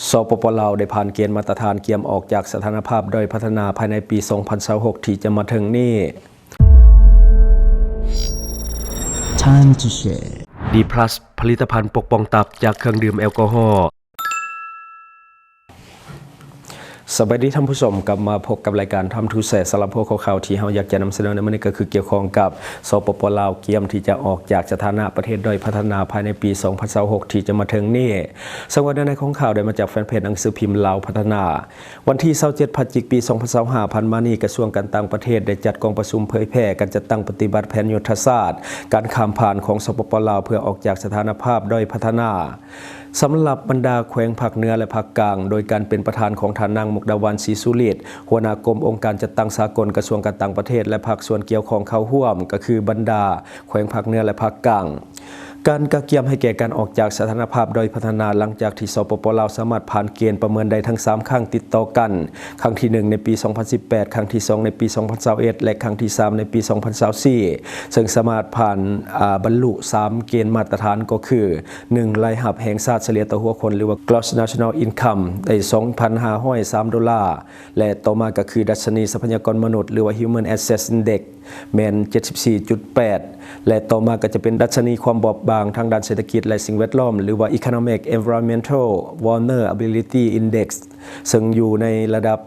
สปป.ลาวได้ผ่านเกณฑ์มาตรฐานเกียมออกจากสถานภาพโดยพัฒนาภายในปี 2026 ที่จะมาถึงนี้ Time to share D+ ผลิตภัณฑ์ปกป้องตับจากเครื่องดื่มแอลกอฮอล์สวัสดีท่านผู้ชมกลับมาพบกับรายการทำทูแสสำหรับพวกข่าวที่เราอยากจะนำเสนอในวันนี้ก็คือเกี่ยวข้องกับสปป.ลาวเกียมที่จะออกจากสถานะประเทศด้อยพัฒนาภายในปี 2026 ที่จะมาถึงนี้สังวัดในของข่าวได้มาจากแฟนเพจหนังสือพิมพ์ลาวพัฒนาวันที่27 พฤศจิกายน ปี 2025 ผ่านมานี้กระทรวงการต่างประเทศได้จัดกองประชุมเผยแพร่การจัดตั้งปฏิบัติแผนยุทธศาสตร์การข้ามผ่านของสปป.ลาวเพื่อออกจากสถานภาพด้อยพัฒนาสำหรับบรรดาแขวงภาคเหนือและภาคกลางโดยการเป็นประธานของทานนางมุกดาวันศรีสุฤทธิ์หัวหน้ากรมองค์การจัดตั้งสากลกระทรวงการต่างประเทศและภาคส่วนเกี่ยวข้องเข้าร่วมก็คือบรรดาแขวงภาคเหนือและภาคกลางการกระเกียมให้แก่การออกจากสถานภาพโดยพัฒนาหลังจากที่สปป.ลาวสามารถผ่านเกณฑ์ประเมินได้ทั้ง3ครั้งติดต่อกันครั้งที่1ในปี 2018 ครั้งที่2ในปี 2021 และครั้งที่3ในปี 2024ซึ่งสามารถผ่านบรรลุ3เกณฑ์มาตรฐานก็คือ 1. รายรับแห่งชาติเฉลี่ยต่อหัวคนหรือว่า Gross National Income ได้ 2,503 ดอลลาร์และต่อมาก็คือดัชนีทรัพยากรมนุษย์หรือว่า Human Asset Index แมน 74.8 และต่อมาก็จะเป็นดัชนีความบอบบางทางด้านเศรษฐกิจและสิ่งแวดล้อมหรือว่า Economic Environmental Vulnerability Index ซึ่งอยู่ในระดับ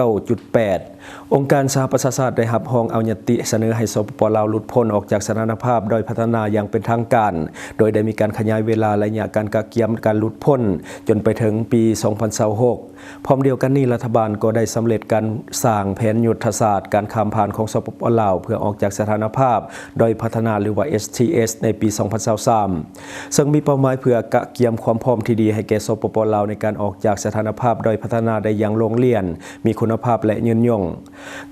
29.8 องค์การสหประชาชาติได้รับรองเอายติเสนอให้สปป.ลาวหลุดพ้นออกจากสถานภาพโดยพัฒนาอย่างเป็นทางการโดยได้มีการขยายเวลาระยะการกะเกียมการหลุดพ้นจนไปถึงปี 2026 พร้อมเดียวกันนี้รัฐบาลก็ได้สำเร็จการสร้างแผนยุทธศาสตร์การข้ามผ่านของสปป.ลาวเพื่อออกจากสถานภาพโดยพัฒนาหรือว่า STS ในปี 2023 ซึ่งมีเป้าหมายเพื่อกะเกียมความพร้อมที่ดีให้แก่สปป.ลาวในการออกจากสถานภาพโดยพัฒนาได้อย่างโรงเรียนมีคุณภาพและยืนยง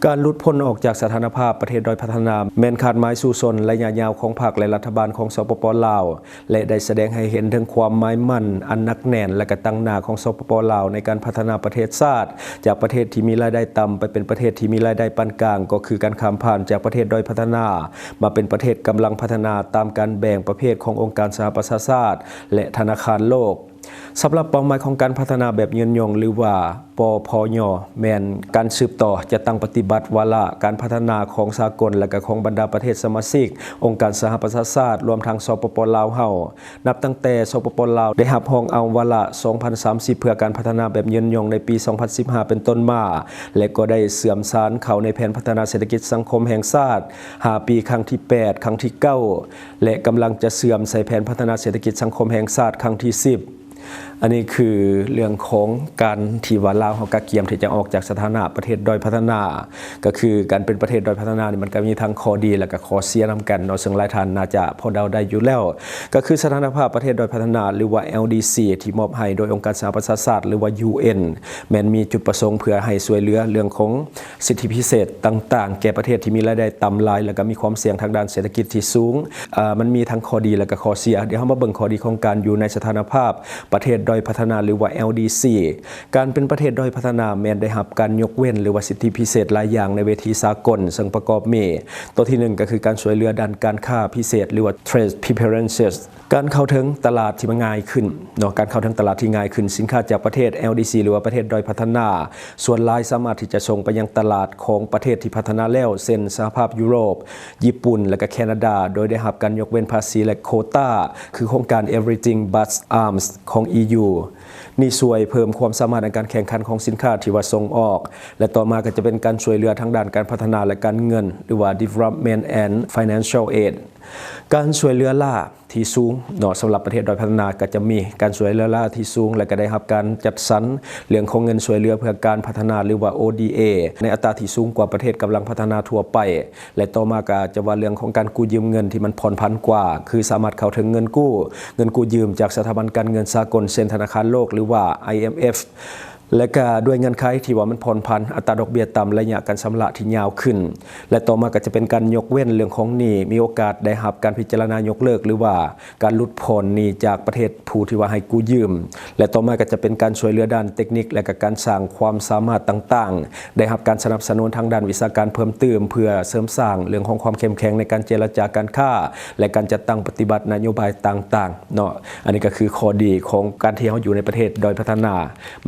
การหลุดพ้นออกจากสถานภาพประเทศด้อยพัฒนาแม้นขาดหมายสู่ชนระยะยาวของพรรคและรัฐบาลของสปป.ลาวและได้แสดงให้เห็นถึงความหมายมั่นอันหนักแน่นและก็ตั้งหน้าของสปป.ลาวในการพัฒนาประเทศชาติจากประเทศที่มีรายได้ต่ำไปเป็นประเทศที่มีรายได้ปานกลางก็คือการข้ามผ่านจากประเทศด้อยพัฒนามาเป็นประเทศกำลังพัฒนาตามการแบ่งประเภทขององค์การสหประชาชาติและธนาคารโลกสำหรับเป้าหมายของการพัฒนาแบบยืนยงหรือว่าปพย.แม่นการสืบต่อจะตั้งปฏิบัติวาระการพัฒนาของสากลและก็ของบรรดาประเทศสมาชิกองค์การสหประชาชาติรวมทั้งสปป.ลาวเฮานับตั้งแต่สปป.ลาวได้รับรองเอาวาระ 2030 เพื่อการพัฒนาแบบยืนยงในปี 2015 เป็นต้นมาและก็ได้เสื่อมสารเข้าในแผนพัฒนาเศรษฐกิจสังคมแห่งชาติ5 ปีครั้งที่ 8 ครั้งที่ 9 และกำลังจะเสื่อมใส่แผนพัฒนาเศรษฐกิจสังคมแห่งชาติครั้งที่ 10อันนี้คือเรื่องของการที่ว่าลาวเฮากะเกียมที่จะออกจากสถานะประเทศด้อยพัฒนาก็คือการเป็นประเทศด้อยพัฒนานี่มันก็มีทั้งข้อดีและก็ข้อเสียนำกันเนาะซึ่งหลายท่านน่าจะพอเดาได้อยู่แล้วก็คือสถานภาพประเทศด้อยพัฒนาหรือว่า LDC ที่มอบให้โดยองค์การสหประชาชาติหรือว่า UN แม้นมีจุดประสงค์เพื่อให้ช่วยเหลือเรื่องของสิทธิพิเศษต่างๆแก่ประเทศที่มีรายได้ต่ำหลายและก็มีความเสี่ยงทางด้านเศรษฐกิจที่สูงมันมีทั้งข้อดีและก็ข้อเสียเดี๋ยวเฮามาเบิ่งข้อดีของการอยู่ในสถานภาพประเทศด้อยพัฒนาหรือว่า LDC การเป็นประเทศด้อยพัฒนาแม้นได้รับการยกเว้นหรือว่าสิทธิพิเศษหลายอย่างในเวทีสากลซึ่งประกอบมีตัวที่1ก็คือการช่วยเหลือด้านการค้าพิเศษหรือว่า Trade Preferences การเข้าถึงตลาดที่มันง่ายขึ้นเนาะการเข้าถึงตลาดที่ง่ายขึ้นสินค้าจากประเทศ LDC หรือว่าประเทศด้อยพัฒนาส่วนหลายสามารถที่จะส่งไปยังตลาดของประเทศที่พัฒนาแล้วเช่นสหภาพยุโรปญี่ปุ่นและก็แคนาดาโดยได้รับการยกเว้นภาษีและโควตาคือโครงการ Everything But Arms ของ EU นี่ช่วยเพิ่มความสามารถในการแข่งขันของสินค้าที่ว่าส่งออกและต่อมาก็จะเป็นการช่วยเหลือทางด้านการพัฒนาและการเงินหรือว่า Development and Financial Aid การช่วยเหลือล่าที่สูงเนาะสำหรับประเทศด้อยพัฒนาก็จะมีการช่วยเหลือล่าที่สูงและก็ได้รับการจัดสรรเรื่องของเงินช่วยเหลือเพื่อการพัฒนาหรือว่า ODA ในอัตราที่สูงกว่าประเทศกำลังพัฒนาทั่วไปและต่อมาก็จะว่าเรื่องของการกู้ยืมเงินที่มันผ่อนผันกว่าคือสามารถเข้าถึงเงินกู้ยืมจากสถาบันการเงินสากลเช่นธนาคารโลกหรือว่า IMF และก็ด้วยเงื่อนไขที่ว่ามันผ่อนผันอัตราดอกเบี้ยต่ำระยะการชำระที่ยาวขึ้นและต่อมาก็จะเป็นการยกเว้นเรื่องของหนี้มีโอกาสได้รับการพิจารณายกเลิกหรือว่าการลดผ่อนหนี้จากประเทศผู้ที่ว่าให้กู้ยืมและต่อมาก็จะเป็นการช่วยเหลือด้านเทคนิคและก็การสร้างความสามารถต่างๆได้รับการสนับสนุนทางด้านวิชาการเพิ่มเติมเพื่อเสริมสร้างเรื่องของความเข้มแข็งในการเจรจาการค้าและการจัดตั้งปฏิบัตินโยบายต่างๆเนาะอันนี้ก็คือข้อดีของการที่เราอยู่ในประเทศด้อยพัฒนา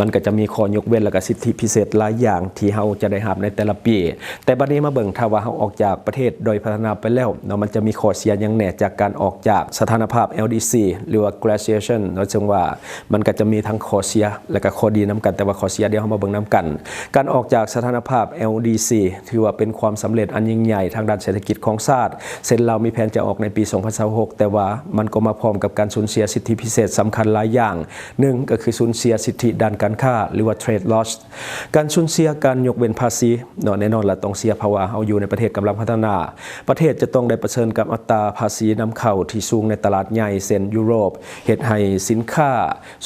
มันก็จะมีข้อยกเว้นและก็สิทธิพิเศษหลายอย่างที่เราจะได้รับในแต่ละปีแต่บัดนี้มาเบิ่งถ้าว่าเราออกจากประเทศด้อยพัฒนาไปแล้วเนาะมันจะมีข้อเสียอย่างแน่จากการออกจากสถานภาพ LDC หรือว่า graduation เนาะซึ่งว่ามันก็จะมีทั้งข้อเสียและก็ข้อดีนํกันแต่ว่าข้อเสียเดี๋ยวเรามาเบิ่งนํกันการออกจากสถานภาพ LDC ถือว่าเป็นความสำเร็จอันยิ่งใหญ่ทางด้านเศรษฐกิจของชาติเส้นเรามีแผนจะออกในปี 2026แต่ว่ามันก็มาพร้อมกับการสูญเสียสิทธิพิเศษสำคัญหลายอย่างหนึ่งก็คือสูญเสียสิทธิด้านการค้าหรือว่า trade loss การสูญเสียการยกเว้นภาษีเนาะแน่นอนละต้องเสียเพราะว่าเราอยู่ในประเทศกำลังพัฒนาประเทศจะต้องได้เผชิญกับอัตราภาษีนำเข้าที่สูงในตลาดใหญ่เช่นยุโรปเฮ็ดให้สินค้า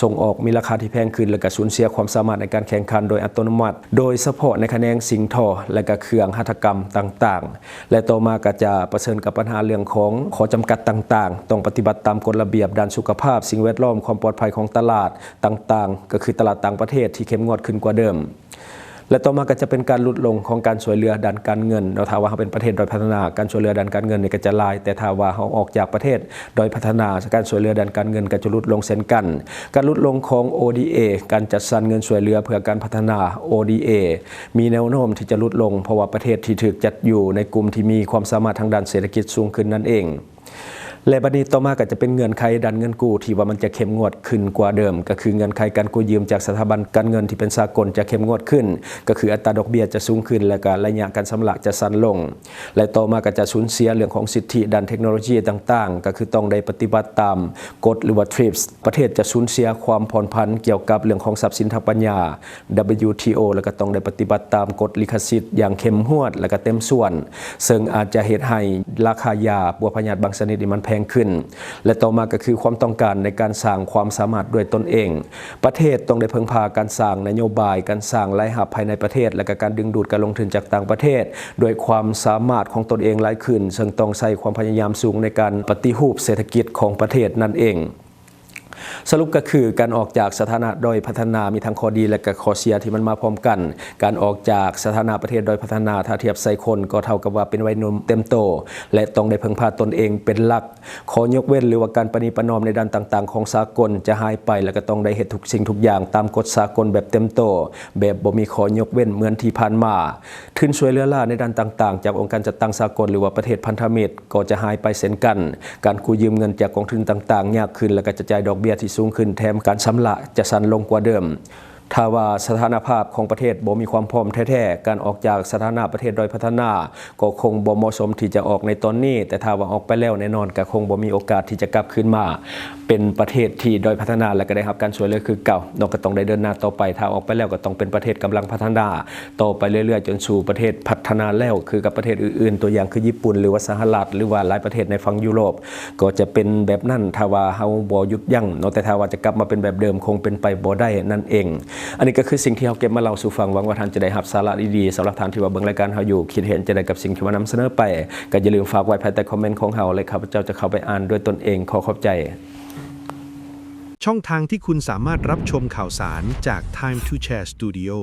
ส่งออกมีราคาที่แพงขึ้นและก็สูญเสียความสามารถในการแข่งขันโดยอัตโนมัติโดยเฉพาะในแขนงสิ่งทอและก็เครื่องหัตถกรรมต่างๆและต่อมาก็จะเผชิญกับปัญหาเรื่องของข้อจำกัดต่างๆต้องปฏิบัติตามกฎระเบียบด้านสุขภาพสิ่งแวดล้อมความปลอดภัยของตลาดต่างๆก็คือตลาดต่างประเทศที่เข้มงวดขึ้นกว่าเดิมและต่อมาก็จะเป็นการลดลงของการช่วยเหลือด้านการเงินเราถ้าว่าเราเป็นประเทศด้อยพัฒนาการช่วยเหลือด้านการเงินนี่ก็จะลายแต่ถ้าว่าเราออกจากประเทศด้อยพัฒนาการช่วยเหลือด้านการเงินก็จะลดลงเช่นกันการลดลงของ ODA การจัดสรรเงินช่วยเหลือเพื่อการพัฒนา ODA มีแนวโน้มที่จะลดลงเพราะว่าประเทศที่ถูกจัดอยู่ในกลุ่มที่มีความสามารถทางด้านเศรษฐกิจสูงขึ้นนั่นเองและบัดนี้ต่อมาก็จะเป็นเงื่อนไขด้านเงินกู้ที่ว่ามันจะเข้มงวดขึ้นกว่าเดิมก็คือเงื่อนไขการกู้ยืมจากสถาบันการเงินที่เป็นสากลจะเข้มงวดขึ้นก็คืออัตราดอกเบี้ยจะสูงขึ้นและก็ระยะการชำระจะสั้นลงและต่อมาก็จะสูญเสียเรื่องของสิทธิด้านเทคโนโลยีต่างๆก็คือต้องได้ปฏิบัติตามกฎหรือว่า TRIPS ประเทศจะสูญเสียความผ่อนผันเกี่ยวกับเรื่องของทรัพย์สินทางปัญญา WTO แล้วก็ต้องได้ปฏิบัติตามกฎลิขสิทธิ์อย่างเข้มงวดและก็เต็มส่วนซึ่งอาจจะเฮ็ดให้ราคายาบัวพยาธิบางชนิดมันแพงขึ้นและต่อมาก็คือความต้องการในการสร้างความสามารถด้วยตนเองประเทศต้องได้พึ่งพาการสร้างนโยบายการสร้างรายรับภายในประเทศและก็การดึงดูดการลงทุนจากต่างประเทศโดยความสามารถของตนเองหลายขึ้นซึ่งต้องใช้ความพยายามสูงในการปฏิรูปเศรษฐกิจของประเทศนั่นเองสรุปก็คือการออกจากสถานะด้อยพัฒนามีทั้งข้อดีและก็ข้อเสียที่มันมาพร้อมกันการออกจากสถานะประเทศด้อยพัฒนาถ้าเทียบใส่คนก็เท่ากับว่าเป็นวัยหนุ่มเต็มโตและต้องได้พึ่งพาตนเองเป็นหลักข้อยกเว้นหรือว่าการประนีประนอมในด้านต่างๆของสากลจะหายไปแล้วก็ต้องได้เฮ็ดทุกสิ่งทุกอย่างตามกฎสากลแบบเต็มโตแบบบ่มีข้อยกเว้นเหมือนที่ผ่านมาทุนช่วยเหลือล่าในด้านต่างๆจากองค์การจัดตั้งสากลหรือว่าประเทศพันธมิตรก็จะหายไปเช่นกันการกู้ยืมเงินจากกองทุนต่างๆยากขึ้นและก็จะจ่ายดอกเบี้ยที่สูงขึ้นแถมการชำระจะสั้นลงกว่าเดิมถ้าว่าสถานภาพของประเทศบ่มีความพร้อมแท้ๆการออกจากสถานะประเทศด้อยพัฒนาก็คงบ่เหมาะสมที่จะออกในตอนนี้แต่ถ้าว่าออกไปแล้วแน่นอนก็คงบ่มีโอกาสที่จะกลับคืนมาเป็นประเทศที่ด้อยพัฒนาและก็ได้รับการช่วยเหลือคือเก่าก็ต้องได้เดินหน้าต่อไปถ้าออกไปแล้วก็ต้องเป็นประเทศกำลังพัฒนาต่อไปเรื่อยๆจนสู่ประเทศพัฒนาแล้วคือกับประเทศอื่นๆตัวอย่างคือญี่ปุ่นหรือว่าสหรัฐหรือว่าหลายประเทศในฝั่งยุโรปก็จะเป็นแบบนั้นถ้าว่าเฮาบ่หยุดยั้งแต่ถ้าว่าจะกลับมาเป็นแบบเดิมคงเป็นไปบ่ได้นั่นเองอันนี้ก็คือสิ่งที่เราเก็บมาเล่าสู่ฟังหวังว่าท่านจะได้รับสาระดีๆสำหรับท่านที่ว่าเบิ่งรายการเราอยู่คิดเห็นจะได้กับสิ่งที่ว่านำเสนอไปก็อย่าลืมฝากไว้ภายใต้คอมเมนต์ของเราเลยครับเจ้าจะเข้าไปอ่านด้วยตนเองขอขอบใจช่องทางที่คุณสามารถรับชมข่าวสารจาก Time to Share Studio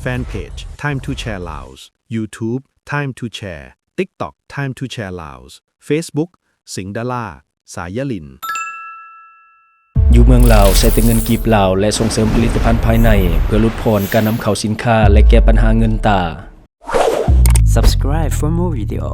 Fanpage Time to Share Laos YouTube Time to Share TikTok Time to Share Laos Facebook สิงห์ดาราสายลินอยู่เมืองลาวใช้แต่เงินกีบลาวและส่งเสริมผลิตภัณฑ์ภายในเพื่อลดผ่อนการนำเข้าสินค้าและแก้ปัญหาเงินตรา Subscribe for more video.